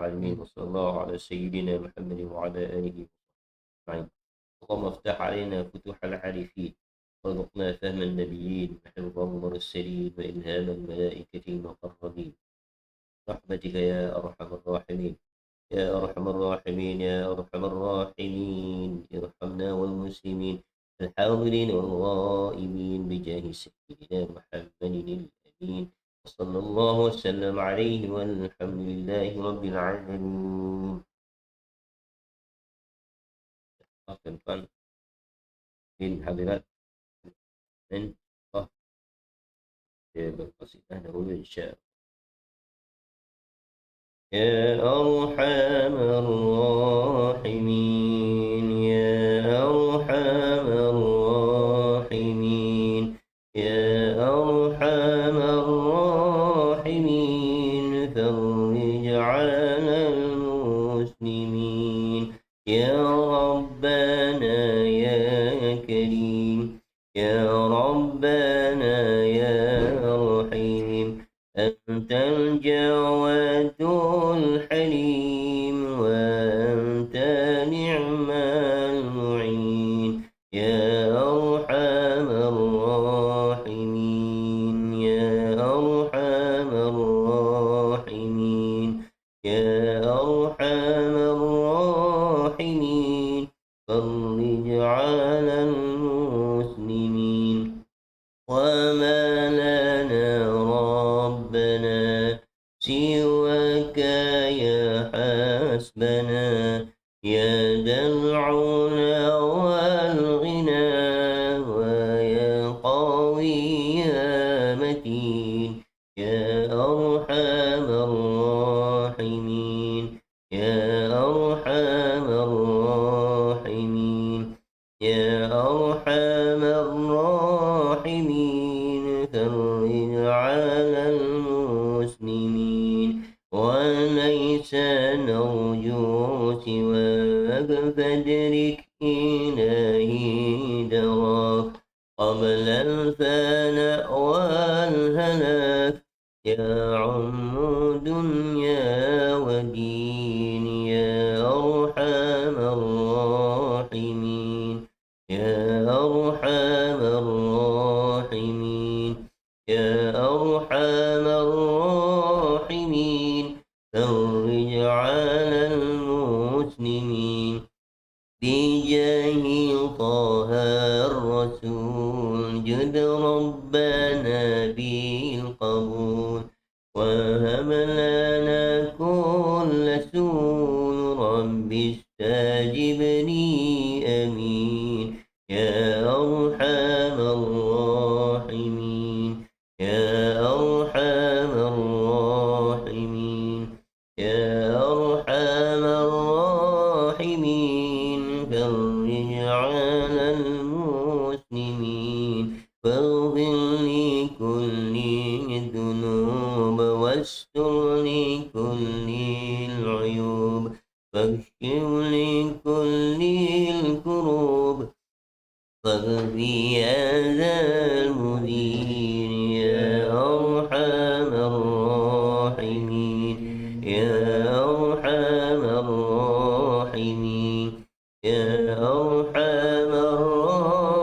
العالمين، وصلى الله على سيدنا محمد وعلى آله وصحبه أجمعين. اللهم افتح علينا فتوح العارفين، وارزقنا فهم النبيين وحفظ المرسلين وإلهام الملائكة المقربين، برحمتك يا أرحم الراحمين. يا أرحم الراحمين يا أرحم الراحمين، ارحمنا والمسلمين الحاضرين والغائبين بجاه سيدنا محمد الأمين، وصلى الله وسلم عليه والحمد لله رب العالمين. Akan in hadirat من بالقصيدة نقول إن شاء الله. يا أرحم الراحمين يا أرحم الراحمين يا أرحم الراحمين، فرج على المسلمين. يا ربنا يا كريم، يا ربنا يا رحيم، أنت الجواد الحليم وأنت نعم المعين. يا أرحم الراحمين يا أرحم الراحمين يا أرحم الراحمين، فرج على المسلمين. وما لنا ربنا سواك يا حسبنا، يا ذا العلا والغنى ويا قوي يا متين. يا أرحم الراحمين يا أرحم الراحمين يا أرحم الراحمين، فرج على المسلمين. وليس نرجو سواك، فادرك إلهي دراك قبل الفناء والهلاك. يا عم دنيا ودين يا أرحم الراحمين يا أرحم الراحمين يا أرحم الراحمين، فرج على المسلمين. بجاه طه الرسول جد ربنا بالقبول، وهب لنا كل سول، رب استجبني أمين. يا أرحم الراحمين يا أرحم الراحمين يا أرحم الراحمين، فرج على المسلمين. فاغفر لكل الذنوب واستر لكل العيوب، فاكشف لكل الكروب، فاغفي هذا المدين. يا أرحم الراحمين يا أرحم الراحمين يا أرحم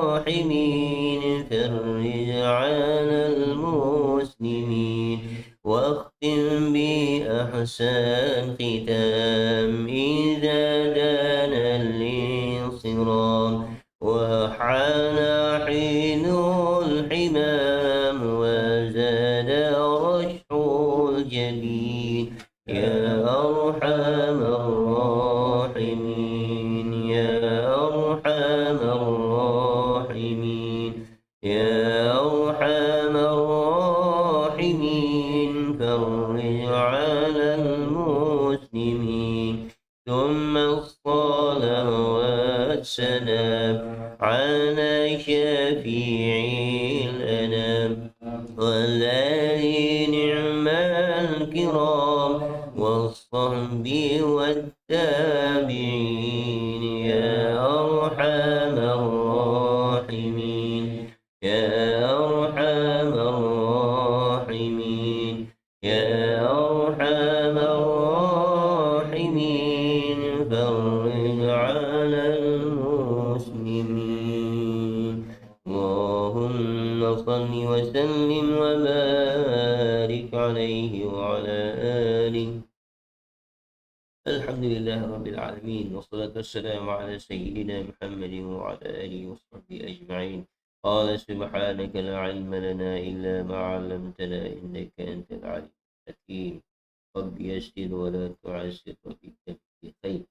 الراحمين، فرج على المسلمين. واختم بأحسن ختام إذا دنا الانصرام، وحان حين الحمام وزاد رشح الجبين. يا أرحم الراحمين يا أرحم الراحمين يا أرحم الراحمين، فرج على المسلمين. ثم الصلاة والسلام على شفيع الأنام، والآل نعم الكرام، والصحب والتابعين. يا أرحم الراحمين يا أرحم الراحمين يا أرحم الراحمين، Alhamdulillah Rabbil Alamin. Wassalatu wassalamu ala Sayyidina Muhammadin wa ala alihi wa sahbihi ajma'in. Qala subhanaka la ilma lana illa ma 'allamtana innaka antal alim hakim. Rabbi yassir wa la tu'assir wa bihi khair.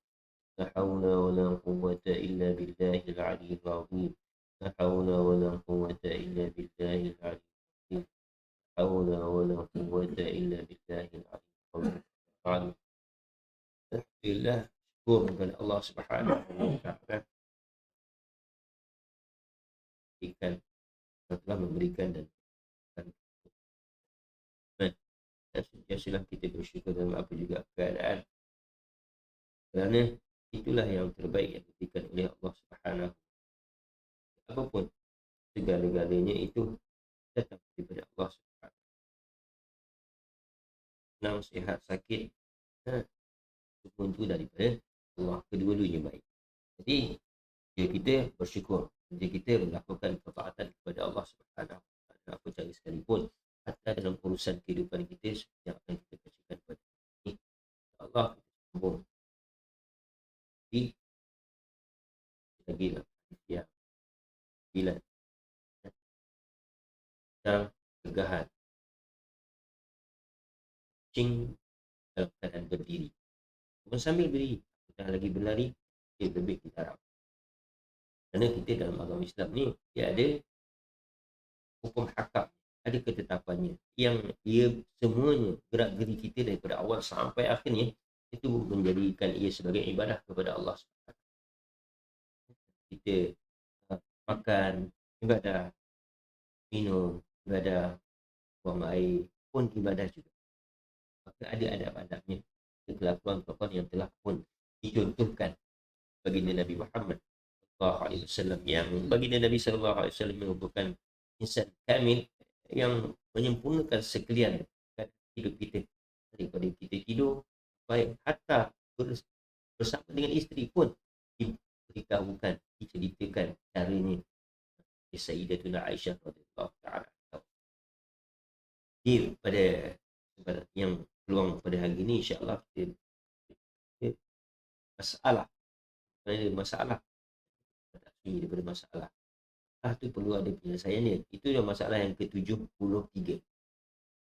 لا حول ولا قوة إلا بالله العلي العظيم. لا حول ولا قوة إلا بالله العلي العظيم. لا حول ولا قوة إلا بالله العلي العظيم. Alhamdulillah, syukur kepada Allah Subhanahu wa taala berikan, telah memberikan dan sentiasalah kita bersyukur dalam apa juga keadaan, kerana itulah yang terbaik yang diberikan oleh Allah Subhanahu. Apapun segala-galanya itu datang daripada Allah Subhanahu. Senang, sihat, sakit, semua itu daripada Allah, kedua-duanya baik. Jadi kita bersyukur, jadi kita melakukan ketaatan kepada Allah Subhanahu wa taala apa cara sekalipun, hatta dalam urusan kehidupan kita seperti yang akan kita bacakan pada ini. Allah kita sambung. Jadi lagi lah yang 9 tentang kegahan kucing dalam keadaan berdiri. Bukan sambil berdiri, kita lagi berlari, dia lebih kita harap. Kerana kita dalam agama Islam ni, dia ada hukum hakam, ada ketetapannya yang dia semuanya gerak geri kita daripada awal sampai akhirnya itu menjadikan ia sebagai ibadah kepada Allah SWT. Kita makan, ibadah, minum, ibadah, buang air pun ibadah juga. Maka ada adab-adabnya, kelakuan-kelakuan yang telah pun dicontohkan baginda Nabi Muhammad SAW, yang baginda Nabi SAW merupakan insan kamil yang menyempurnakan sekalian hidup kita, daripada kita tidur baik hatta bersama dengan isteri pun diberitahukan, diceritakan caranya. Sayyidatuna Aisyah radhiyallahu ta'ala. Jadi pada yang peluang pada hari ini, insya-Allah kita masalah daripada masalah itu perlu ada penyelesaiannya. Itu yang masalah yang ke-73.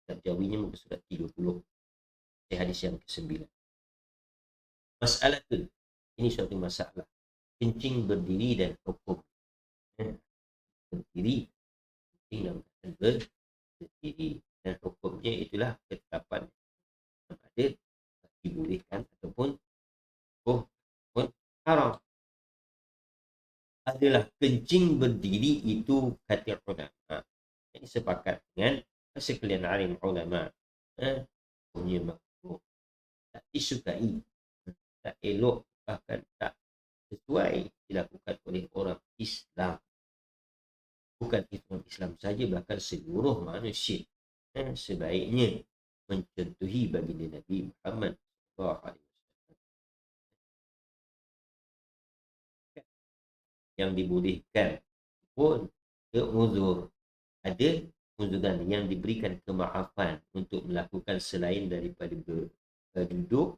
Dan jawinya muka surat 30. Hadis yang ke-9. Masalah tu, ini suatu masalah. Kencing berdiri dan hukum. Berdiri, kencing dalam keadaan berdiri, dan hukumnya itulah ketetapan yang ada, dibolehkan ataupun haram. Adalah kencing berdiri itu kata ulama. Ini sepakat dengan sekalian alim ulama. Punya makhluk tak disukai, tak elok, bahkan tak sesuai dilakukan oleh orang Islam. Bukan orang Islam saja, bahkan seluruh manusia. Sebaiknya mencontohi baginda Nabi Muhammad SAW. Yang dibolehkan pun uzur, ada uzuran yang diberikan kemaafan untuk melakukan selain daripada duduk,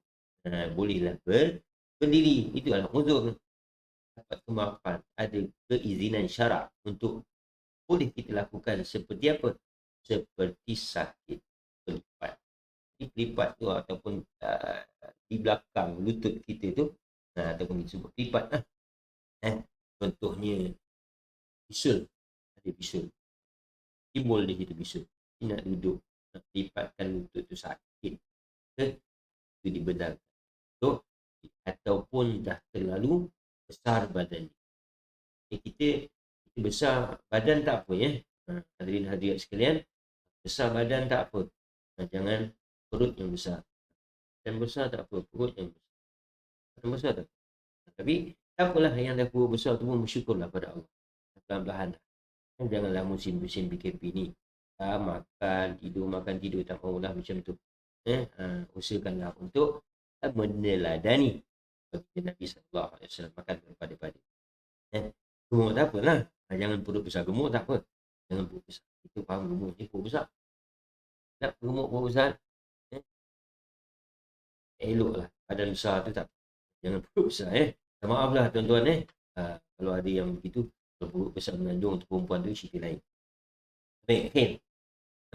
bolehlah berdiri, itu adalah uzur, dapat kemaafan, ada keizinan syarak untuk boleh kita lakukan seperti apa, seperti sakit berlipat. Lipat tu ataupun di belakang lutut kita tu, ataupun disebut lipat contohnya bisul, ada bisul timbul di situ bisul, nak duduk, nak lipatkan lutut tu sakit ke, itu dibenarkan tu, ataupun dah terlalu besar badan kita besar badan tak apa ya, hadirin hadirat sekalian, besar badan tak apa, jangan perut yang besar, dan besar tak apa, perut yang besar tak apa. Tapi tak apalah, yang dah perut besar tu pun bersyukurlah pada Allah, perlahan-lahan. Janganlah musim-musim PKP ni makan tidur tak maulah macam tu. Usahakanlah untuk meneladani Nabi SAW makan pada-pada. Gemuk tak apalah, jangan perut besar, gemuk tak apa, jangan perut besar, kita faham gemuk ni perut besar, tak gemuk perut besar, eloklah badan besar tu tak. Jangan perut besar Maaflah tuan-tuan kalau ada yang begitu, kalau perut besar menanjung untuk perempuan tu cerita lain. Baik, okay.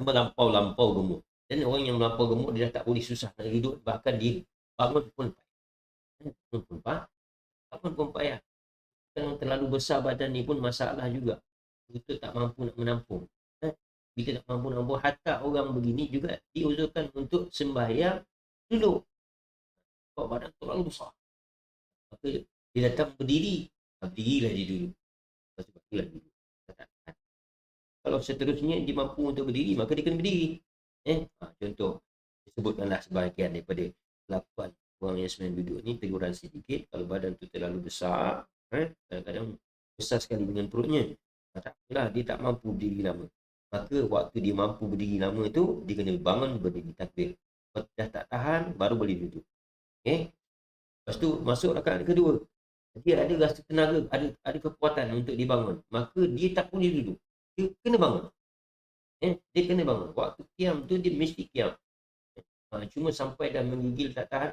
Melampau-lampau gemuk. Dan orang yang melampau gemuk dia dah tak boleh, susah nak hidup, bahkan dia bangun pun bangun pun payah. Yang terlalu besar badan ni pun masalah juga. Kita tak mampu nak menampung. Kita tak mampu nak menampung. Hatta orang begini juga diusulkan untuk sembahyang duduk. Sebab badan terlalu besar. Maka dia datang berdiri. Berdirilah dia dulu. Lepas tu bagilah duduk. Kalau seterusnya dia mampu untuk berdiri, maka dia kena berdiri. Contoh, disebutkanlah sebahagian daripada lakukan orang yang sebenarnya duduk ni, teguran sedikit. Kalau badan tu terlalu besar, kadang-kadang besar sekali dengan perutnya, taklah dia tak mampu berdiri lama. Maka waktu dia mampu berdiri lama tu, dia kena bangun berdiri takbir. Kalau dah tak tahan, baru boleh duduk. Lepas tu masuk rakaat kedua, dia ada rasa tenaga, ada kekuatan untuk dibangun, maka dia tak boleh duduk, dia kena bangun. Dia kena bangun. Waktu kiam tu dia mesti kiam. Cuma sampai dah menggigil tak tahan,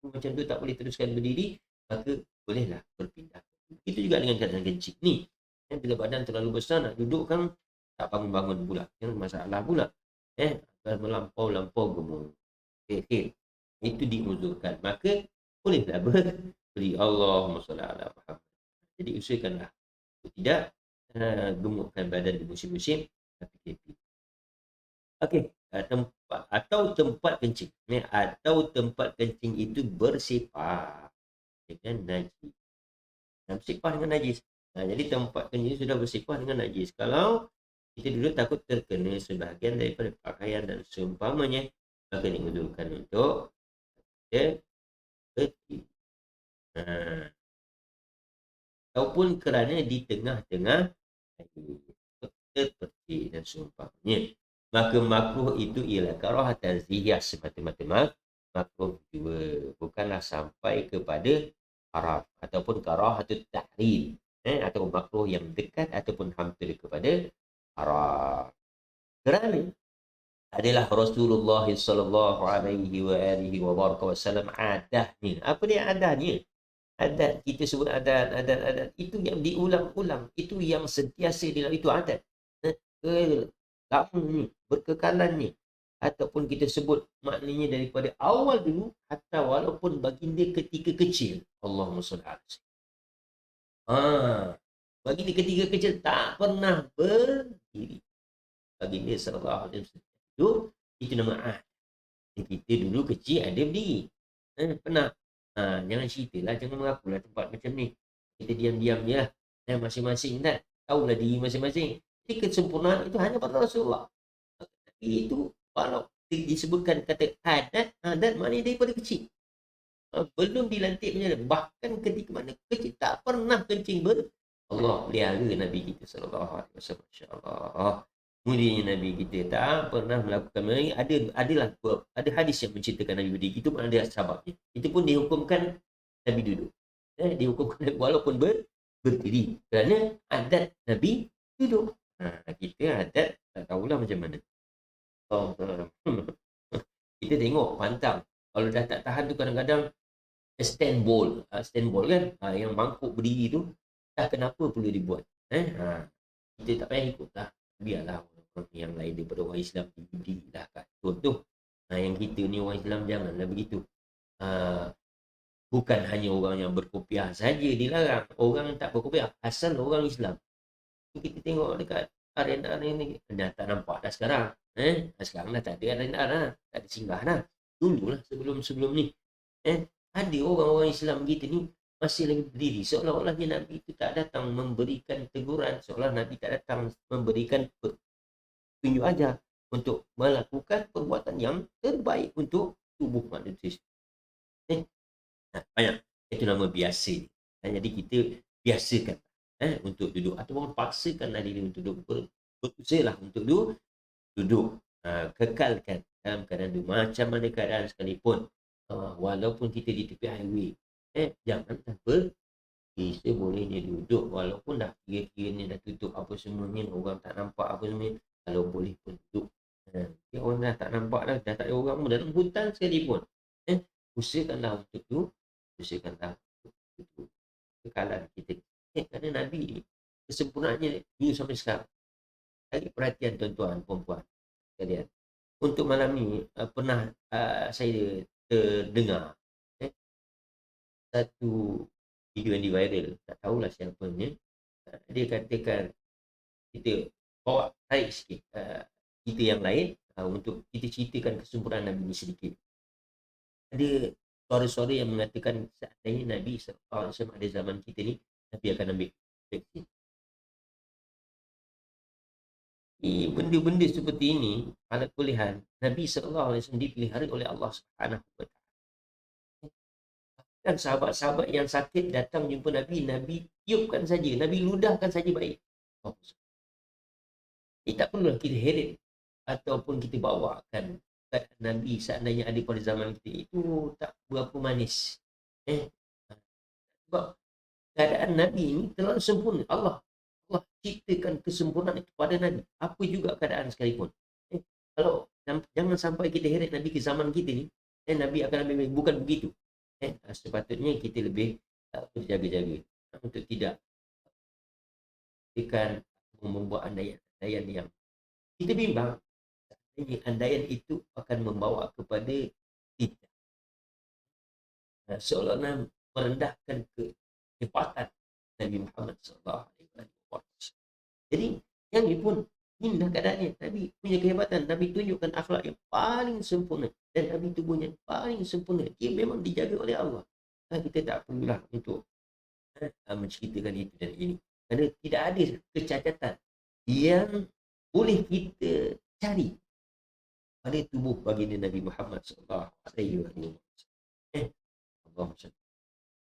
macam tu tak boleh teruskan berdiri, maka bolehlah berpindah. Itu juga dengan keadaan kencing ni. Bila badan terlalu besar nak duduk kan tak bangun-bangun pula. Yang masalah pula. Melampau-lampau gemuk. Okay. Itu diuzurkan. Maka bolehlah beri Allahumma salli ala Muhammad. Jadi usahakanlah tidak gemukkan badan di musim-musim PKP. Okey, tempat kencing. Atau tempat kencing itu bersifat dengan najis. Bersifat dengan najis. Jadi tempat kencing sudah bersifat dengan najis. Kalau kita dulu takut terkena sebahagian daripada pakaian dan seumpamanya, maka diuzurkan untuk kencing. Ataupun kerana di tengah-tengah seperti dan seumpamanya, maka makruh itu ialah karahatan ziyah semata-mata makruh juga, bukanlah sampai kepada haram ataupun karahatut tahrim, atau makruh yang dekat ataupun hampir kepada haram. Kerana adalah Rasulullah sallallahu alaihi wasallam adahnya. Apa dia adahnya? Adat, kita sebut adat itu yang diulang-ulang, itu yang sentiasa dilakukan, itu adat. Lamanya, berkekalannya, ataupun kita sebut maknanya daripada awal dulu, hatta walaupun baginda ketika kecil. Allahumma salli alaihi. Baginda ketika kecil tak pernah berdiri. Baginda sallallahu alaihi wasallam itu nama adat. Kita dulu kecil ada berdiri. Pernah. Jangan ceritalah, jangan mengakulah tempat macam ni. Kita diam-diam je lah. Masing-masing tak tahulah diri masing-masing. Jadi kesempurnaan itu hanya pada Rasulullah. Tapi itu kalau disebutkan kata adat maknanya daripada kecil. Belum dilantik punya. Bahkan ketika mana kecil tak pernah kencing Allah pelihara Nabi kita sallallahu alaihi wasallam. Masya-Allah. Mulianya Nabi kita tak pernah melakukan ini. Ada hadis yang menceritakan Nabi berdiri. Itu pun ada sebabnya. Itu pun dihukumkan Nabi duduk. Dihukumkan walaupun berdiri. Kerana adat Nabi duduk. Kita adat tak tahulah macam mana. Kita tengok pantang. Kalau dah tak tahan tu kadang-kadang stand ball kan. Yang mangkuk berdiri tu. Kenapa perlu dibuat? Kita tak payah ikut lah. Biarlah orang yang lain daripada orang Islam berdirilah kat contoh. Yang kita ni orang Islam janganlah begitu. Bukan hanya orang yang berkopiah saja dilarang. Orang yang tak berkopiah asal orang Islam. Kita tengok dekat arena-arena ni dah tak nampak dah sekarang. Sekarang dah tak ada arena, tak ada singgah dah. Dululah sebelum ni. Ada orang-orang Islam kita ni masih lagi berdiri, seolah-olah Nabi itu tak datang memberikan teguran, seolah Nabi tak datang memberikan tunjuk ajar untuk melakukan perbuatan yang terbaik untuk tubuh manusia. Banyak itu nama biasa. Jadi kita biasakan untuk duduk ataupun paksakan diri untuk duduk, berusahalah untuk duduk, kekalkan dalam keadaan duduk macam mana keadaan sekalipun, walaupun kita di tepi highway. Jangan bisa bolehnya duduk walaupun dah kira-kiranya dah tutup apa semuanya, orang tak nampak apa semuanya, kalau boleh pun duduk. Orang dah tak nampak dah tak ada orang dalam hutan sekalipun, usahakanlah untuk tu, usahakanlah untuk itu kekalan kita. Kerana Nabi ni kesempurnaannya dulu sampai sekarang. Cari perhatian tuan-tuan, puan-puan sekalian. Untuk malam ni pernah saya terdengar satu video yang viral, tak tahulah siapanya. Dia katakan kita bawa tarik sikit kita yang lain untuk kita ceritakan kesempurnaan Nabi ni sedikit. Ada suara-suara yang mengatakan seandainya Nabi SAW ada zaman kita ni, Nabi akan ambil vaksin. Benda-benda seperti ini, ala kulihan, Nabi SAW dipelihara oleh Allah Subhanahu Wa Taala. Dan sahabat-sahabat yang sakit datang jumpa Nabi, Nabi tiupkan saja, Nabi ludahkan saja baik. Tak perlulah kita heret ataupun kita bawakan Nabi seandainya ada pada zaman kita, itu tak berapa manis. Sebab keadaan Nabi ini terlalu sempurna. Allah ciptakan kesempurnaan itu pada Nabi, apa juga keadaan sekalipun. Kalau jangan sampai kita heret Nabi ke zaman kita ni, Nabi akan ambil, bukan begitu. Sepatutnya kita lebih berjaga-jaga untuk tidak membuat andaian-andaian yang kita bimbang. Andaian itu akan membawa kepada kita seolah-olah merendahkan kehebatan Nabi Muhammad SAW. Jadi yang ini pun indah keadaannya. Nabi punya kehebatan, Nabi tunjukkan akhlak yang paling sempurna dan Nabi tubuhnya paling sempurna. Dia memang dijaga oleh Allah. Kita tak perlulah untuk menceritakan itu dan ini, kerana tidak ada kecacatan yang boleh kita cari pada tubuh baginda Nabi Muhammad SAW.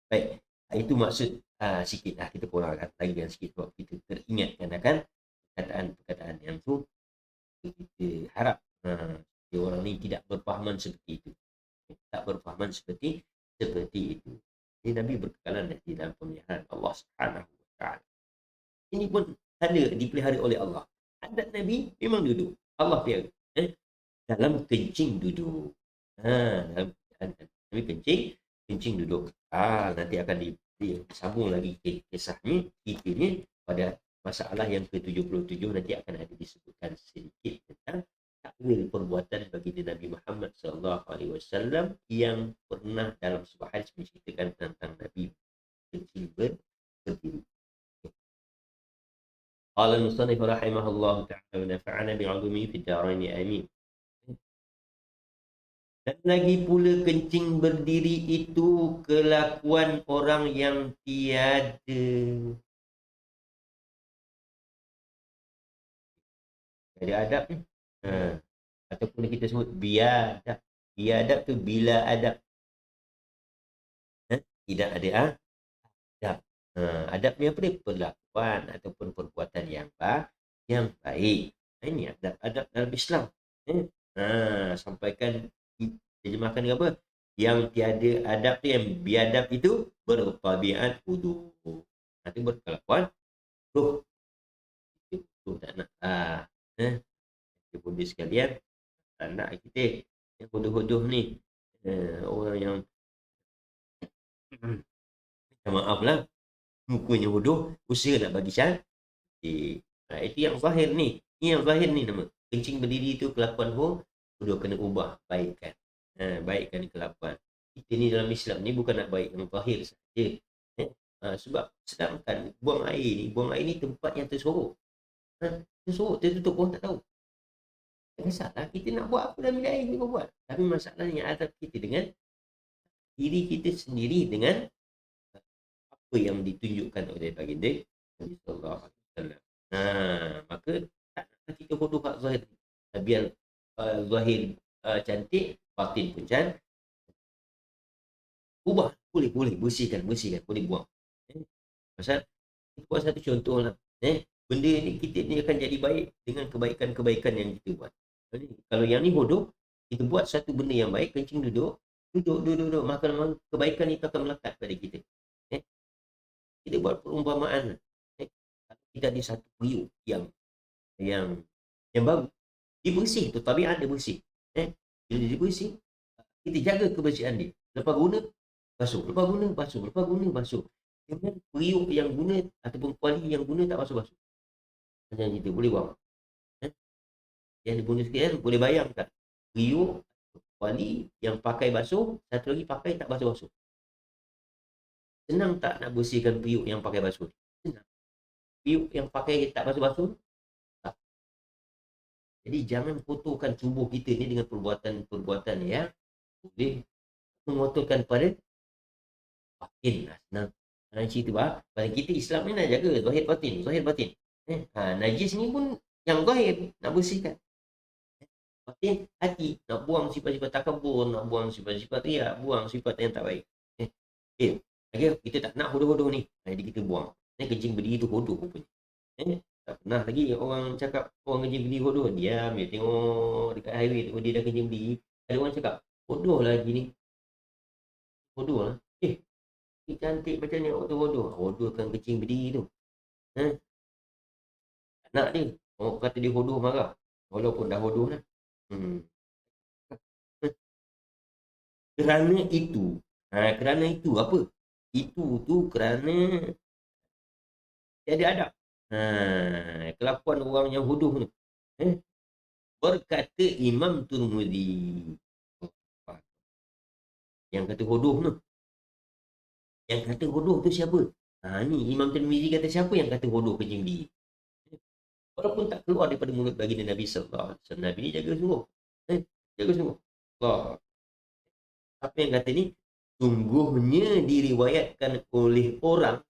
Baik, itu maksud sikit lah, kita kurangkan lagi yang sikit sebab kita teringatkan akan perkataan-perkataan yang tu. Kita harap orang ni tidak berpahaman seperti itu, tak berpahaman seperti itu. Jadi Nabi berkekalan di dalam pemeliharaan Allah Subhanahu Wa Taala. Ini pun ada dipelihara oleh Allah. Adat Nabi memang duduk, Allah pelihara dalam kencing duduk. Dalam Nabi kencing duduk. Nanti akan disambung lagi kisahnya, ceritanya pada masalah yang ke-77. Nanti akan ada disebutkan sedikit tentang takwil perbuatan baginda Nabi Muhammad SAW yang pernah dalam sebuah hadis menceritakan tentang Nabi kencing berdiri. Qala al-musannif rahimahullah ta'ala wa nafa'ana bi'ulumihi fid dharain amin. Dan lagi pula kencing berdiri itu kelakuan orang yang tiada adab, ataupun kita sebut biadab. Biadab tu bila adab, tidak ada adab. Adab ni apa dia? Perlakuan ataupun perbuatan yang baik. Ini adab dalam Islam. Sampaikan, terjemahkan apa? Yang tiada adab tu, yang biadab itu bertabiat wudu. Nanti berkelakuan itu tak nak. Budi sekalian, tak nak kita yang hodoh-hodoh ni, orang yang maaf lah, mukanya hodoh, usaha nak bagi cantik. Itu yang zahir ni. Ini yang zahir ni nama. Kencing berdiri tu kelakuan hodoh, kena ubah, baikkan. Baikkan kelakuan. Kita ni dalam Islam ni bukan nak baik yang zahir saja. Sebab sedangkan buang air ni tempat yang tersorok. Tersorok, tertutup, orang tak tahu. Tak kisahlah kita nak buat apa dalam bilik air, kita buat. Tapi masalahnya adab kita dengan diri kita sendiri, dengan apa yang ditunjukkan oleh baginda Nabi sallallahu alaihi wasallam. Maka tak nak kita bodoh kat zahir. Biar zahir cantik, batin pun cantik. Ubah, boleh bersihkan, boleh buang. Pasal kita buat satu contoh lah. Benda ni kita ni akan jadi baik dengan kebaikan-kebaikan yang kita buat. Kalau yang ni bodoh, kita buat satu benda yang baik, kencing duduk, maka kebaikan itu akan melekat pada kita. Kita buat perumpamaan. Kita ada satu periuk yang baru, dia bersih tu, tabiat dia bersih. Bila dia bersih, kita jaga kebersihan dia. Lepas guna, basuh. Lepas guna, basuh. Lepas guna, basuh. Jangan periuk yang guna ataupun kuali yang guna tak basuh-basuh. Macam itu, boleh buang. Eh? Yang diguna sikit kan, boleh bayang tak? Periuk, kuali yang pakai basuh, satu lagi pakai tak basuh-basuh. Senang tak nak bersihkan periuk yang pakai basuh? Senang. Periuk yang pakai tak basuh-basuh, tak. Jadi jangan kotorkan tubuh kita ni dengan perbuatan-perbuatan yang boleh mengotorkan pada batin lah. Senang. Cerita pada kita Islam ni nak jaga zahir batin, zahir batin. Najis ni pun yang zahir nak bersihkan. Batin, hati nak buang sifat-sifat takabur, nak buang sifat-sifat riak, buang sifat yang tak baik. Okay, kita tak nak hodoh-hodoh ni. Jadi kita buang. Kencing berdiri tu hodoh rupanya. Tak pernah lagi orang cakap orang kencing berdiri hodoh. Diam, dia tengok dekat highway tu dia dah kencing berdiri. Ada orang cakap, hodoh lah lagi ni. Hodoh lah. Cantik macam ni hodoh-hodoh. Hodoh kan kencing berdiri tu. Nak dia. Orang kata dia hodoh marah. Walaupun dah hodoh lah. Kerana itu. Kerana itu apa? Itu tu kerana tiada adab. Kelakuan orang yang hodoh ni. Berkata Imam Tirmidzi. Yang kata hodoh tu. Yang kata hodoh tu siapa? Ni Imam Tirmidzi kata siapa yang kata hodoh kencing berdiri? Walaupun tak keluar daripada mulut baginda Nabi sallallahu alaihi wasallam. Nabi ni jaga sungguh. Jaga sungguh. Allah. Apa yang kata ni? Sungguhnya diriwayatkan oleh orang.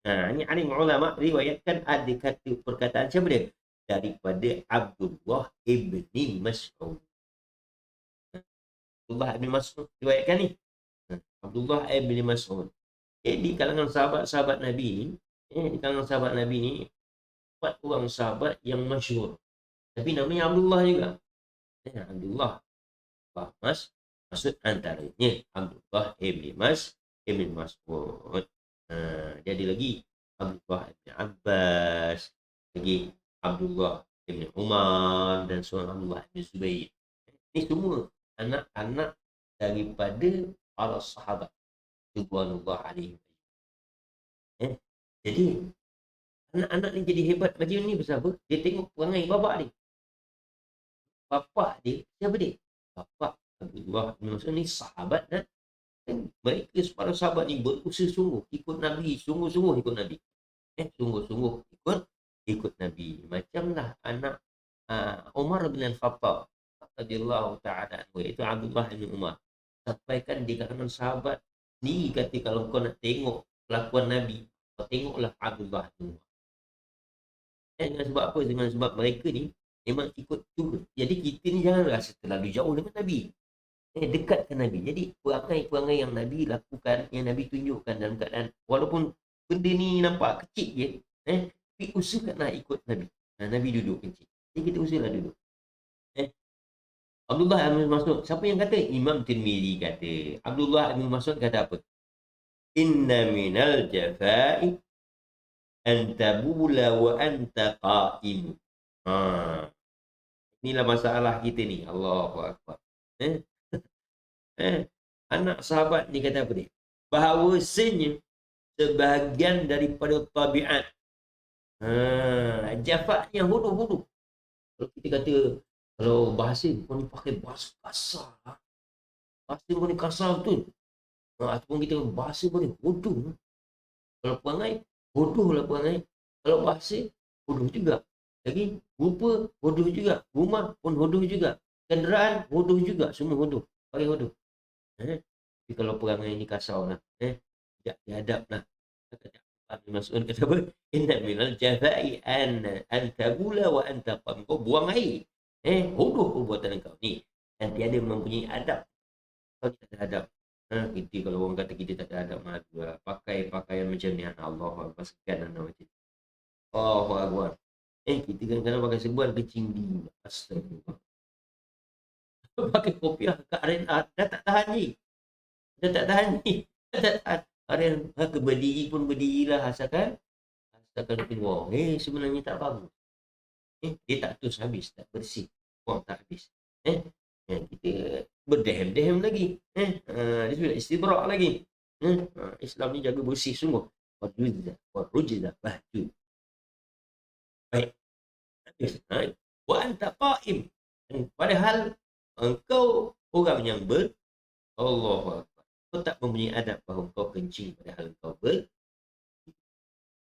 Ini alim ulama riwayatkan ada kata perkataan siapa dia? Daripada Abdullah ibni Mas'ud. Abdullah ibni Mas'ud riwayatkan ni. Abdullah ibni Mas'ud. Di kalangan sahabat-sahabat Nabi ni, di kalangan sahabat Nabi ni, 4 orang sahabat yang masyhur. Tapi namanya Abdullah juga. Abdullah. Maksud antaranya Abdullah ibni Mas'ud. Jadi lagi Abdullah ibn Abbas, lagi Abdullah ibn Umar dan seorang Abdullah ibn Zubair. Ini semua anak-anak daripada para sahabat radhiyallahu alaihim. Jadi anak-anak ni jadi hebat macam ni pasal apa? Dia tengok perangai bapak dia. Bapak dia siapa dia? Bapak Abdullah bin Mas'ud ni sahabat dan mereka para sahabat ni berusaha sungguh ikut Nabi, sungguh-sungguh ikut Nabi. Sungguh-sungguh ikut Nabi. Macamlah anak Umar bin Al-Khattab radhiyallahu ta'ala anhu, iaitu Abdullah bin Umar. Sampaikan di kalangan sahabat ni kata kalau kau nak tengok kelakuan Nabi, kau tengoklah Abdullah bin Umar. Dengan sebab apa? Dengan sebab mereka ni memang ikut tu. Jadi kita ni jangan rasa terlalu jauh dengan Nabi. Dekatkan Nabi. Jadi perangai-perangai yang Nabi lakukan, yang Nabi tunjukkan dalam keadaan walaupun benda ni nampak kecil je, tapi usahakanlah ikut Nabi. Nabi duduk kecil. Jadi kita usahalah duduk. Abdullah bin Mas'ud. Siapa yang kata? Imam Tirmidzi kata. Abdullah bin Mas'ud kata apa? Inna minal jafai an tabula wa anta qa'im. Inilah masalah kita ni. Allahu akbar. Anak sahabat ni kata apa dia? Bahawasanya sebahagian daripada tabiat jafak yang hodoh-hodoh. Kalau kita kata, kalau bahasa kau ni pakai bahasa kasar, bahasa kau ni kasar betul, ataupun kita bahasa kau ni hodoh. Kalau perangai, hodoh lah perangai. Kalau bahasa, hodoh juga. Lagi rupa hodoh juga, rumah pun hodoh juga, kenderaan hodoh juga, semua hodoh, pakai hodoh. Tapi kalau perangai ni kasar lah, tidak diadab lah. Mas'ud kata apa? Inna minal jafai an tabula wa anta qam. Kau buang air. Hodoh perbuatan kau ni. Dan tiada mempunyai adab. Kau tak ada adab. Kita kalau orang kata kita tak ada adab, pakai pakaian macam ni, Allah Akbar, sekian anak macam ni. Allahu Akbar. Kita kadang-kadang pakai serban kecil di. Astagfirullah. Pakai kopiah kat RNR dah tak tahan ni. Dah tak tahan ni. Dah tak tahan. RNR berdiri pun berdirilah asalkan keluar. Sebenarnya tak bagus. Dia tak terus habis, tak bersih. Buang tak habis. Kita berdehem-dehem lagi. Dia sudah istibrak lagi. Islam ni jaga bersih sungguh. Warujza bahjud. Baik. Wa anta qa'im. Padahal engkau orang yang Allahu Akbar. Kau tak mempunyai adab bahawa kau kencing padahal kau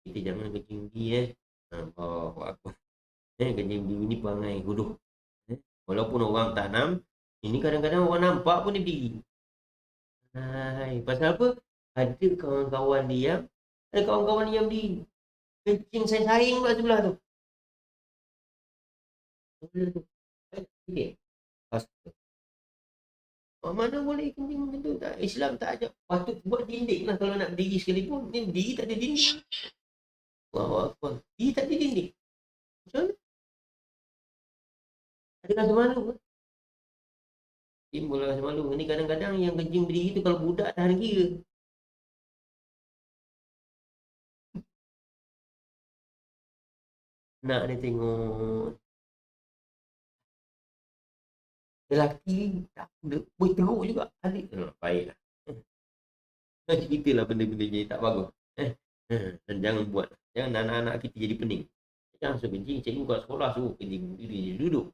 kita jangan kencing di Allahu Akbar. Kencing di ni perangai bodoh. Walaupun orang tanam, ini kadang-kadang orang nampak pun dia berdiri. Pasal apa? Ada kawan-kawan dia, ada kawan-kawan dia berdiri. Kencing saing pula sebelah tu. Okay. Mana boleh kencing macam tu? Islam tak ajak. Patut buat dinding lah kalau nak berdiri sekalipun. Ni berdiri tak ada dinding. Allahu Akbar. Berdiri tak ada dinding. Macam mana? Ada rasa malu ke? Timbul rasa malu. Ni kadang-kadang yang kencing berdiri tu kalau budak tahan kira. Nak dia tengok. Lelaki tak boleh teruk juga. Adik baiklah. Ceritalah benda-benda yang tak bagus. Dan jangan buat. Jangan anak-anak kita jadi pening. Jangan suruh kencing. Cikgu kat sekolah suruh kencing. Duduk.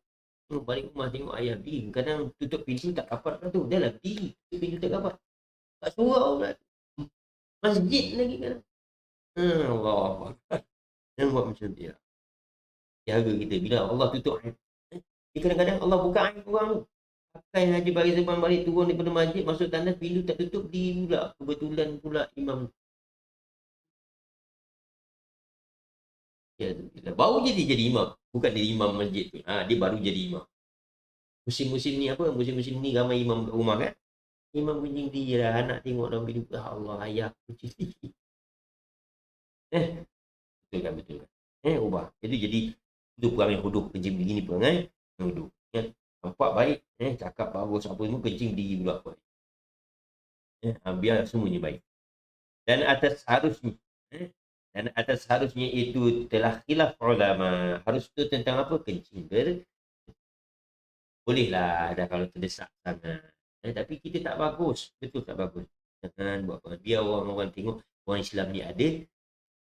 Balik rumah tengok ayah berdiri. Kadang tutup pintu tak dapat lah tu. Dah lah berdiri. Tutup pintu tak dapat. Kat surau pula. Masjid lagi kan. Allah. Jangan buat macam dia. Jaga kita. Bila Allah tutup aib. Kadang-kadang Allah buka aib orang tu. Pakai Haji Bari Zaman balik turun daripada masjid. Masuk tandas. Pintu tak tutup. Diri pula. Kebetulan pula imam. Ya, baru jadi imam. Bukan dia imam masjid tu. Dia baru jadi imam. Musim-musim ni apa? Musim-musim ni ramai imam kat rumah kan. Imam kencing dia lah. Anak tengok dalam video. Allah, ayah kencing dia. Betul kan? Ubah. Jadi itu perangai huduk kencing begini perangai huduk. Nampak baik. Cakap bagus apa semua kencing diri pula. Biar semuanya baik. Dan atas harusnya itu telah khilaf ulama. Harus itu tentang apa? Kencing bolehlah ada kalau terdesak sangat. Tapi kita tak bagus. Betul tak bagus. Jangan buat apa. Biar orang-orang tengok orang Islam ni ada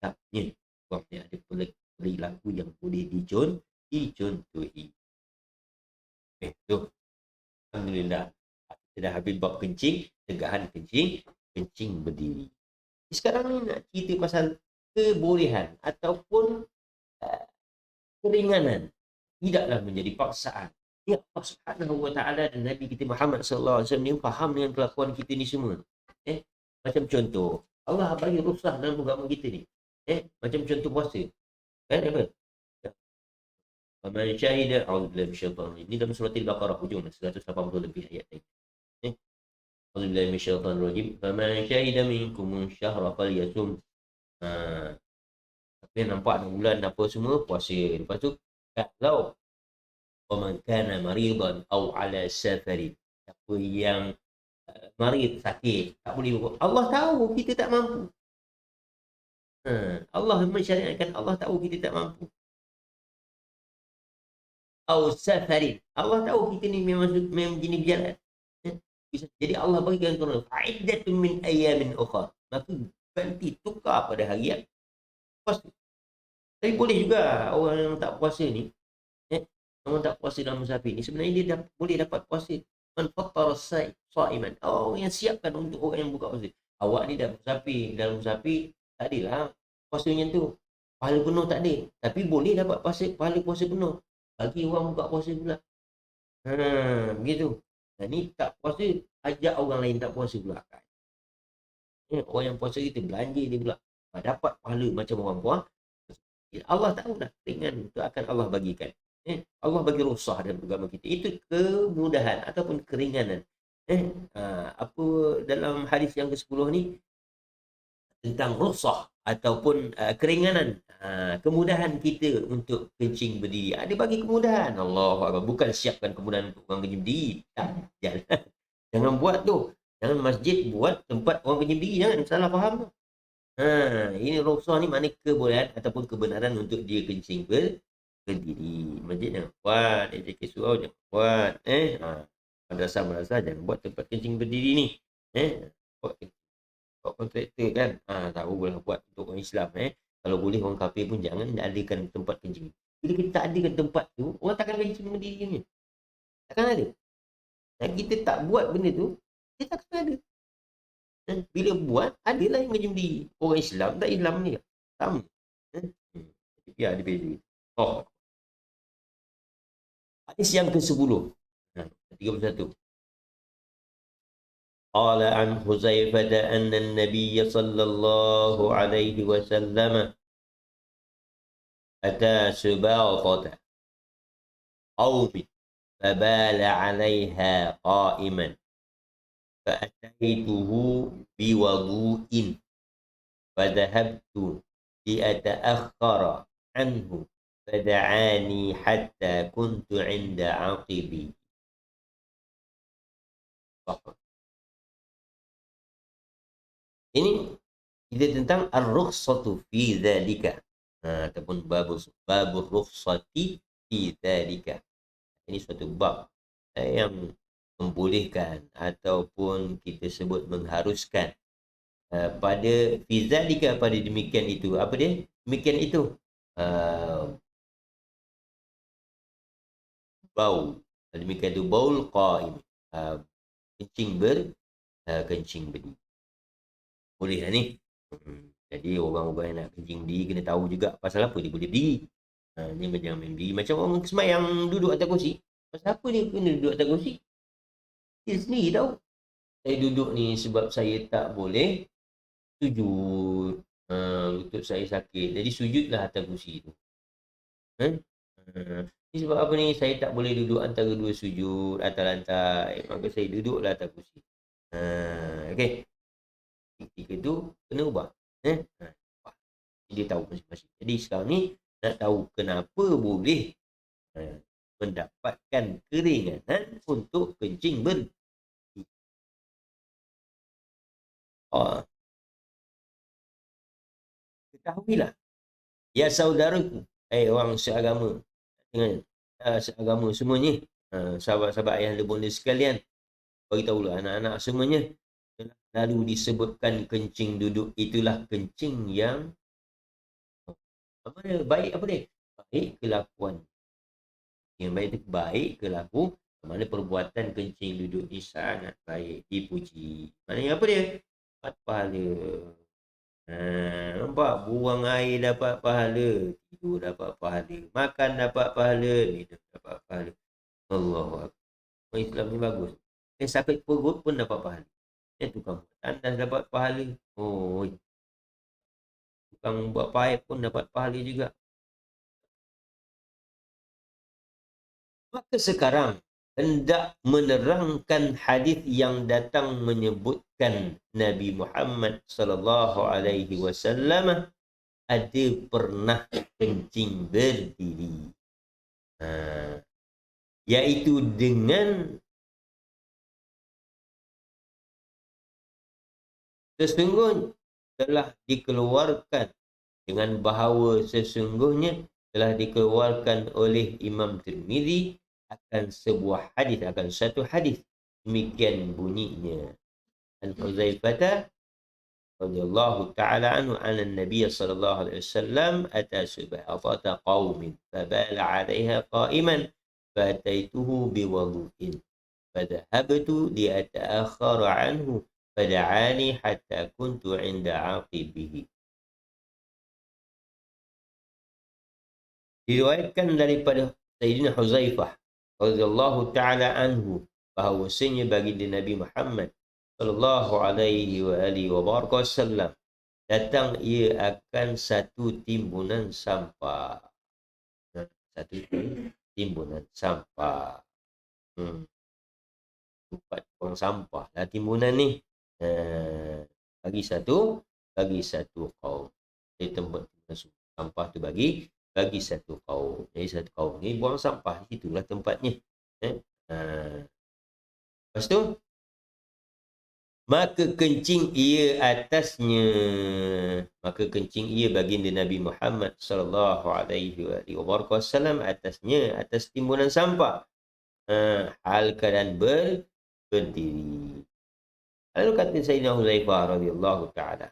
taknya. Orang ni ada perilaku yang boleh dicontohi. Tu. Alhamdulillah. Kita dah habis bab kencing. Tegahan kencing berdiri. Sekarang ni nak cerita pasal kebolehan ataupun keringanan. Tidaklah menjadi paksaan. Ya Allah Subhanahu wa taala dan Nabi kita Muhammad sallallahu alaihi wasallam ni faham dengan kelakuan kita ni semua. Macam contoh, Allah bagi rukhsah dalam agama kita ni. Macam contoh puasa. Apa? Faman syahida a'udzubillahi minasyaitanir rajim. Ini dalam surah Al-Baqarah hujung 180 lebih ayat ni. A'udzubillahi minasyaitanir rajim. Faman syahida minkum syahra falyasum. Tapi nampak bulan apa semua puasa. Lepas tu kalau وَمَنْ كَانَ مَرِيضًا أَوْ عَلَى سَفَرٍ. Siapa yang marid, sakit, tak boleh berbuat. Allah tahu kita tak mampu. Allah mensyariatkan, Allah tahu kita tak mampu. أَوْ سَفَرٍ. Allah tahu kita ni memang jenis berjalan. Jadi Allah bagikan turun. فَعِدَّةٌ مِنْ أَيَّامٍ أُخَرٍ. Maka ganti, tukar pada hari yang puasa. Tapi boleh juga orang yang tak puasa ni, orang tak puasa dalam musafir ni sebenarnya dia boleh dapat puasa. Man fattara sa'iman. Yang siapkan untuk orang yang buka puasa. Awak ni dah musafir, dalam musafir tak adalah puasanya tu. Pahala penuh tak ada. Tapi boleh dapat pahala puasa penuh. Bagi orang buka puasa pula. Begitu. Dan ni tak puasa, ajak orang lain tak puasa pula. Orang yang puasa kita belanja dia pula. Dapat pahala macam orang puasa. Allah tahu dah ringan itu akan Allah bagikan. Allah bagi rukhsah dalam agama kita. Itu kemudahan ataupun keringanan. Apa dalam hadis yang ke-10 ni tentang rukhsah ataupun keringanan, kemudahan kita untuk kencing berdiri. Ada bagi kemudahan. Allah bukan siapkan kemudahan untuk orang kencing berdiri. Tak, jangan. Jangan buat tu. Jangan masjid buat tempat orang kencing berdiri. Jangan salah faham tu. Ini rukhsah ni makna kebolehan ataupun kebenaran untuk dia kencing berdiri. Masjid jangan buat, surau jangan buat. Madrasah jangan buat tempat kencing berdiri ni. Buat kontraktor kan. Tahu lah buat untuk orang Islam. Kalau boleh orang kafir pun jangan adakan tempat kencing. Bila kita tak adakan tempat tu, orang takkan kencing berdiri ni. Takkan ada. Dan kita tak buat benda tu, dia takkan ada. Bila buat, adalah yang kencing berdiri. Orang Islam tak Islam ni. Sama. Ya, ada beza. Hadis yang ke-10. 31. قال عن حذيفة أن النبي صلى الله عليه وسلم أتى سباطة قوم فبال عليها قائما فأتيته بوضوء فذهبت لأتأخر عنه فدعاني حتى كنت عند عقبي. Ini kita tentang ar-rukhsatu fi dzalika. Ataupun babur rukhsati fi dzalika. Ini suatu bab yang membolehkan ataupun kita sebut mengharuskan pada fi dzalika, pada demikian itu. Apa dia? Demikian itu. Bau. Demikian itu baul qaim. Kencing berdiri. Boleh lah ni. Jadi orang-orang yang nak kencing berdiri kena tahu juga pasal apa dia boleh berdiri. Dia jangan main berdiri macam orang semayang duduk atas kursi. Pasal apa dia kena duduk atas kursi? Dia sendiri tahu. Saya duduk ni sebab saya tak boleh sujud. Lutut saya sakit. Jadi sujudlah atas kursi tu. Ni sebab apa ni? Saya tak boleh duduk antara dua sujud atas lantai. Maka saya duduklah atas kursi. Okey. Ketika tu kena ubah. Dia tahu masing-masing. Jadi sekarang ni nak tahu kenapa boleh mendapatkan keringanan untuk kencing berdiri. Ketahuilah, ya saudaraku, orang seagama dengan seagama semuanya, sahabat-sahabat ayah lebunda sekalian, beritahulah anak-anak semuanya, lalu disebutkan kencing duduk itulah kencing yang baik. Apa dia? Baik kelakuan. Yang baik itu baik kelaku. Mana perbuatan kencing duduk ni sangat baik, dipuji. Maknanya apa dia? Dapat pahala. Nampak? Buang air dapat pahala, tidur dapat pahala, makan dapat pahala, minum dapat pahala. Allah Akbar. Islam ni bagus. Sakit perut pun dapat pahala. Tukang buat tandas dapat pahala. Tukang buat paip pun dapat pahala juga. Maka sekarang hendak menerangkan hadis yang datang menyebutkan Nabi Muhammad sallallahu alaihi wasallam ada pernah kencing berdiri. Iaitu dengan sesungguhnya telah dikeluarkan, dengan bahawa sesungguhnya telah dikeluarkan oleh Imam Tirmizi akan sebuah hadis, akan satu hadis. Demikian bunyinya. Al-Huzaifah radhiyallahu ta'ala anhu anna Nabi sallallahu alaihi wasallam ata subhata qaumin fabala 'alayha qa'iman fataituhu biwudu'in fadhahabtu liata'akhkhara 'anhu fada'ani hatta kuntu 'inda 'aqibihi. Diriwayatkan daripada Sayyidina Huzaifah radhiyallahu ta'ala anhu bahawasanya baginda Nabi Muhammad sallallahu alaihi wasallam datang ia akan satu timbunan sampah. Satu timbunan sampah. Tempat buang sampah lah timbunan ni. Bagi satu kaum. Jadi tempat sampah tu bagi satu kaum. Jadi satu kaum ni buang sampah, itulah tempatnya. Lepas tu maka kencing ia atasnya. Maka kencing ia baginda Nabi Muhammad sallallahu alaihi wasallam atasnya, atas timbunan sampah. hal keadaan berdiri. Lalu kata Sayyidina Huzaifah radhiyallahu ta'ala,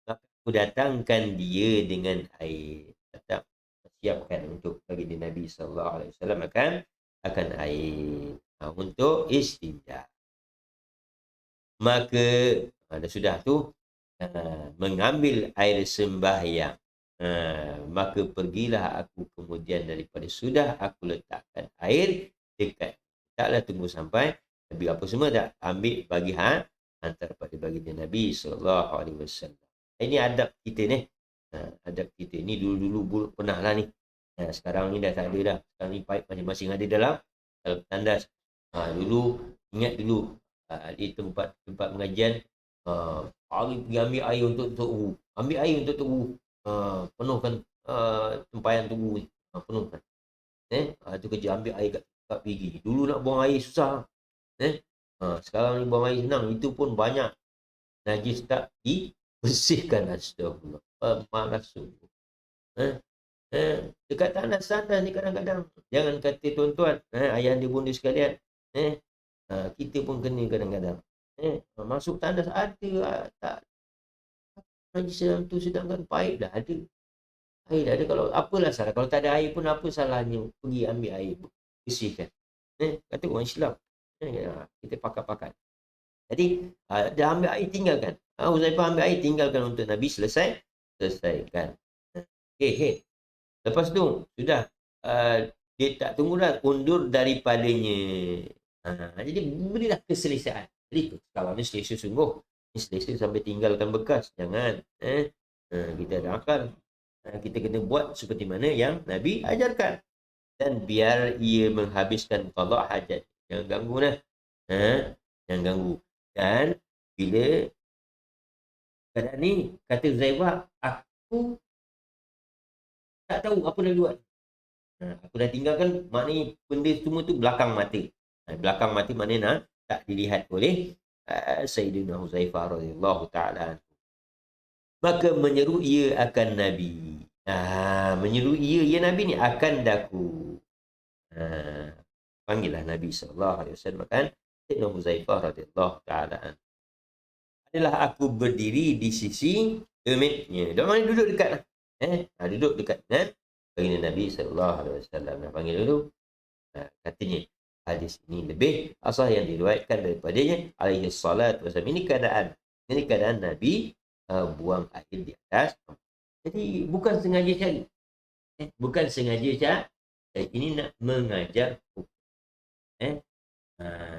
maka aku datangkan dia dengan air. Datang, siapkan untuk bagi Nabi SAW akan air untuk istinja. Maka sudah tu mengambil air sembahyang. Maka pergilah aku kemudian daripada sudah aku letakkan air dekat. Taklah tunggu sampai Nabi apa semua dah ambil bagi hantar pada baginda Nabi SAW. Ini adab kita ni. Adab kita ni dulu-dulu pernah lah ni. Sekarang ni dah tak ada dah. Sekarang ni pipe masing-masing ada dalam tandas. Dulu, ingat dulu di tempat pengajian, hari pergi ambil air untuk tubuh. Ambil air untuk tubuh. Penuhkan tempayan tubuh. Penuhkan. Itu kerja ambil air kat pergi. Dulu nak buang air susah. Sekarang ni buang air senang. Itu pun banyak najis tak dibersihkan. Astagfirullah. Malas sungguh. Dekat tandas ni kadang-kadang. Jangan kata tuan-tuan, ayah anda bunda sekalian. Kita pun kena kadang-kadang. Masuk tandas ada tak najis dalam tu, sedangkan paip dah ada. Air dah ada. Kalau apalah salah. Kalau tak ada air pun apa salahnya pergi ambil air, bersihkan. Kata orang Islam. Kita pakat-pakat. Jadi dah ambil air, tinggalkan. Huzaifah ambil air, tinggalkan untuk Nabi selesaikan. Lepas tu sudah dia tak tunggu dah, undur daripadanya. Jadi berilah keselesaan. Jadi kalau ni selesa sungguh, ni selesa sampai tinggalkan bekas, jangan. Kita ada akal. Kita kena buat seperti mana yang Nabi ajarkan. Dan biar ia menghabiskan qada hajat. Jangan ganggu dah. Jangan ganggu. Dan bila keadaan ni, kata Zaifah, aku tak tahu apa dah buat. Aku dah tinggalkan, maknanya benda semua tu belakang mata. Belakang mata maknanya tak dilihat oleh Sayyidina Huzaifah radhiyallahu ta'ala. Maka menyeru ia akan Nabi. Menyeru ia, ya Nabi ni akan daku. Panggillah Nabi SAW akan Sayyidina Huzaifah radhiyallahu ta'ala. Adalah aku berdiri di sisi kemitnya. Dia mana duduk dekat lah. Duduk dekat dengan baginda Nabi SAW. Panggil dulu. Katanya, hadis ini lebih asal yang diriwayatkan daripadanya alaihi salat wasallam. Ini keadaan Nabi buang air di atas. Jadi bukan sengaja cari. Bukan sengaja cari. Ini nak mengajar hukum.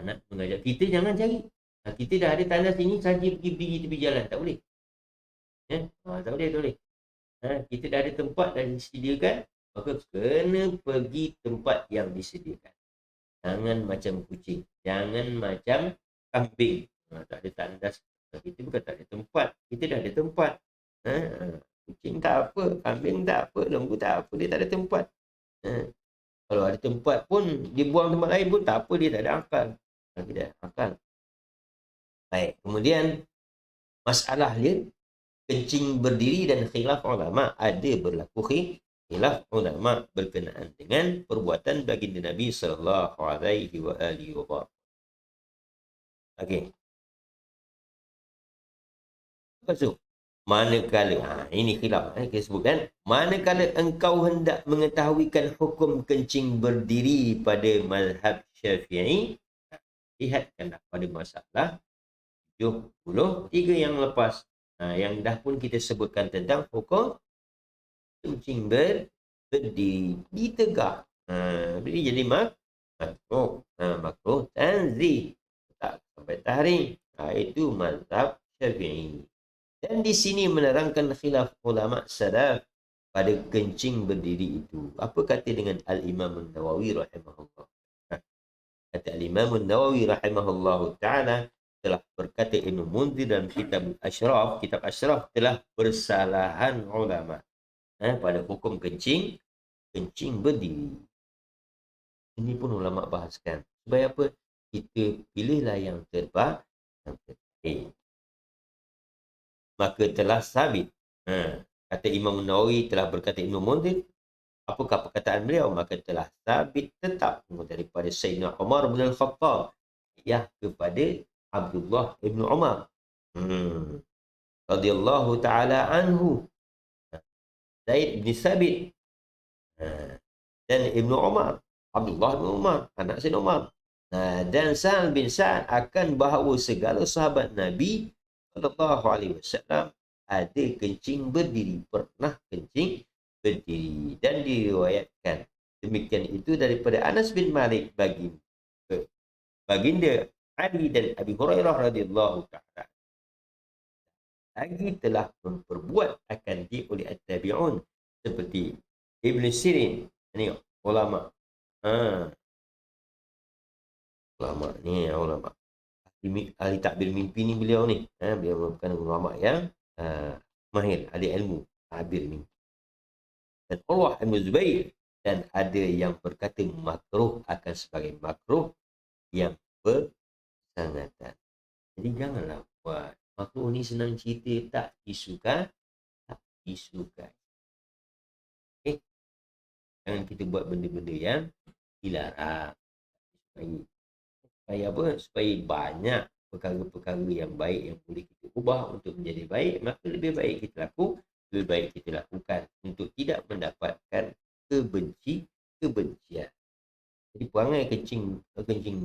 Nak mengajar. Kita jangan cari. Kita dah ada tandas ini saja pergi tepi jalan. Tak boleh. Tak boleh. Kita dah ada tempat dah disediakan. Maka kena pergi tempat yang disediakan. Jangan macam kucing. Jangan macam kambing. Tak ada tandas. Kita bukan tak ada tempat. Kita dah ada tempat. Kucing tak apa. Kambing tak apa. Lembu tak apa. Dia tak ada tempat. Kalau ada tempat pun, dia buang tempat lain pun tak apa. Dia tak ada akal. Dia tak ada akal. Baik. Kemudian, masalah dia, kencing berdiri dan khilaf ulama. Ada berlaku khilaf ulama berkenaan dengan perbuatan baginda Nabi sallallahu alaihi wasallam. Okey. Lepas tu, manakala ini khilaf kita sebutkan, manakala engkau hendak mengetahuikan hukum kencing berdiri pada mazhab Syafi'i, lihatkanlah pada masalah 73 yang lepas. Yang dah pun kita sebutkan tentang hukum kencing berdiri ditegak. Jadi makruh tanzih, tak sampai tahrim. Itu mazhab Syafi'i. Dan di sini menerangkan khilaf ulama salaf pada kencing berdiri itu. Apa kata dengan Al-Imam An-Nawawi rahimahullah? Kata Al-Imam An-Nawawi rahimahullah ta'ala, telah berkata Ibnu Munzir dalam kitab Ashraf telah bersalahan ulama pada hukum kencing berdiri. Ini pun ulama bahaskan. Supaya apa? Kita pilihlah yang terbaik. Maka telah sabit. Kata Imam Nawawi, telah berkata Ibnu Munzir, Apakah perkataan beliau? Maka telah sabit tetap daripada Sayyidina Umar bin Al-Khattab ya kepada Abdullah ibn Umar radhiyallahu taala anhu, Zaid bin Sabit dan Ibnu Umar, Abdullah bin Umar, anak Sayyidina Umar. Dan Sa'ad bin Sa'ad akan bahawa segala sahabat Nabi sallallahu alaihi wasallam ada kencing berdiri, pernah kencing berdiri, dan diriwayatkan demikian itu daripada Anas bin Malik baginda Ali dan Abi Hurairah radhiyallahu taala lagi telah memperbuat akan di oleh at-tabi'un seperti Ibn Sirin. Ini ulama. Ulama ni, ulama ahli takbir mimpi ni beliau ni. Beliau merupakan ulama yang mahir, ahli ilmu takbir mimpi. Dan Urwah Ibn Zubair, dan ada yang berkata makruh akan sebagai makruh yang bersangatan. Jadi janganlah buat makruh ni senang cerita, tak disukai, tak disukai. Okay? Jangan kita buat benda-benda yang dilarang. Supaya apa? Supaya banyak perkara-perkara yang baik yang boleh kita ubah untuk menjadi baik, maka lebih baik kita lakukan untuk tidak mendapatkan kebencian. Jadi perangai kencing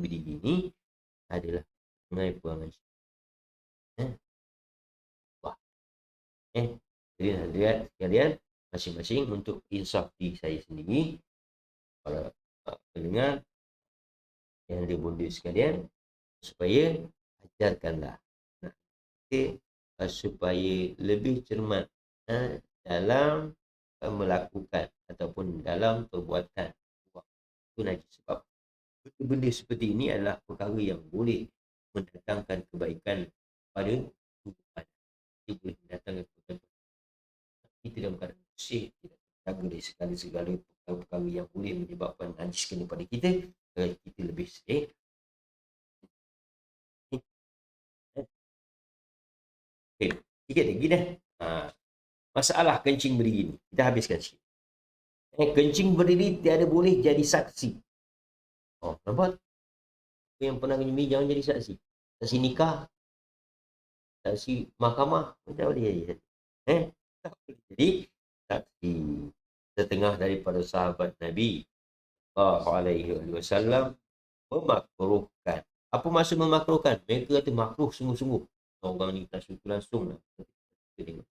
berdiri ni adalah perangai jadi lihat sekalian, masing-masing untuk insaf diri saya sendiri, para pendengar yang dibunda sekalian, supaya ajarkanlah supaya lebih cermat dalam melakukan ataupun dalam perbuatan. Itu nanti sebab benda seperti ini adalah perkara yang boleh mendatangkan kebaikan pada tubuh badan. Dia boleh mendatangkan kebaikan kita dalam keadaan bersih, tidak terjaga dari segala-segala perkara-perkara yang boleh menyebabkan najis kepada kita, kita lebih sedih. Okay, sikit lagi dah. Masalah kencing berdiri ni, kita habiskan sikit. Kencing berdiri tiada boleh jadi saksi. Nampak? Yang pernah kencing jangan jadi saksi. Saksi nikah, saksi mahkamah, tak boleh jadi saksi. Tak boleh jadi saksi. Setengah daripada sahabat Nabi SAW memakruhkan. Apa maksud memakruhkan? Mereka kata makruh sungguh-sungguh. Orang ni tak suka langsung lah. Kita tengok.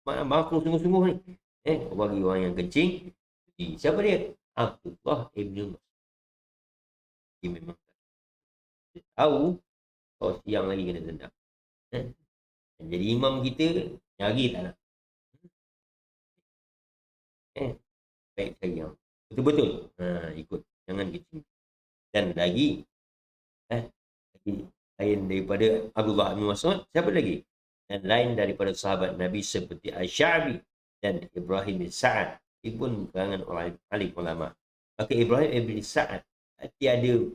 Makruh sungguh-sungguh ni. Bagi orang yang kencing. Siapa dia? Abdullah ibn Mas'ud. Dia memang tahu kalau siang lagi kena tendang. Jadi imam kita nyari tak nak. Baik saya yang betul-betul ikut, jangan kencing. Dan lagi lain daripada Abdullah bin Mas'ud, siapa lagi? Dan lain daripada sahabat Nabi seperti Asy-Sya'bi dan Ibrahim bin Sa'ad, pun kalangan orang alim ulama. Maka Ibrahim bin Sa'ad tiada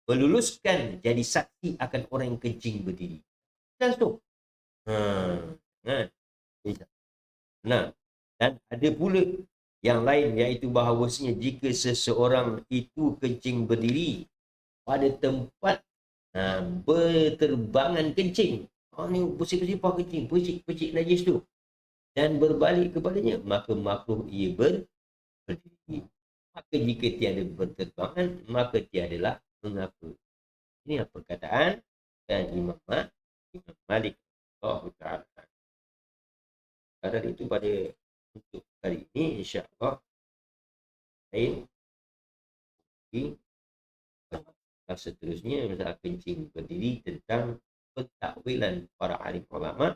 meluluskan jadi saksi akan orang yang kencing berdiri. Langsung. Dan ada pula yang lain, iaitu bahawasanya jika seseorang itu kencing berdiri pada tempat berterbangan kencing, ni bersih-bersih kencing, pecik najis tu, dan berbalik kepadanya, maka makruh ia berdiri. Maka jika tiada berterbangan, maka tiadalah mengapa. Ini perkataan dan Imam Malik Ta'ala. Pada itu pada untuk kali ini, insya-Allah lain seterusnya masalah kencing berdiri, tentang pentakwilan para alim ulama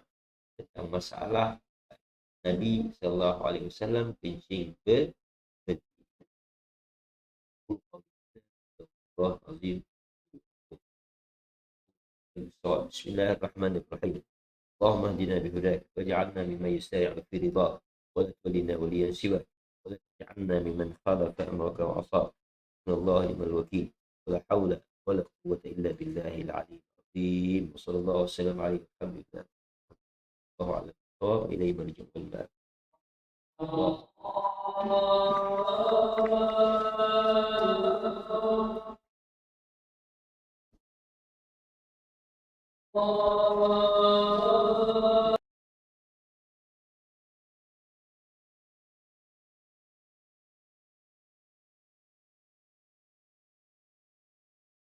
tentang masalah Nabi sallallahu alaihi wasallam kencing berdiri. Bismillahirrahmanirrahim. اللهم اهدنا بهداك واجعلنا ممن يسارع في رضاك ولا تولنا وليا سواك ولا تجعلنا ممن خالف امرك وعصاك ان الله نعم الوكيل ولا حول ولا قوة الا بالله العلي العظيم وصلى الله وسلم عليه الحمد لله الله اعلم اليه مرجع المال. الله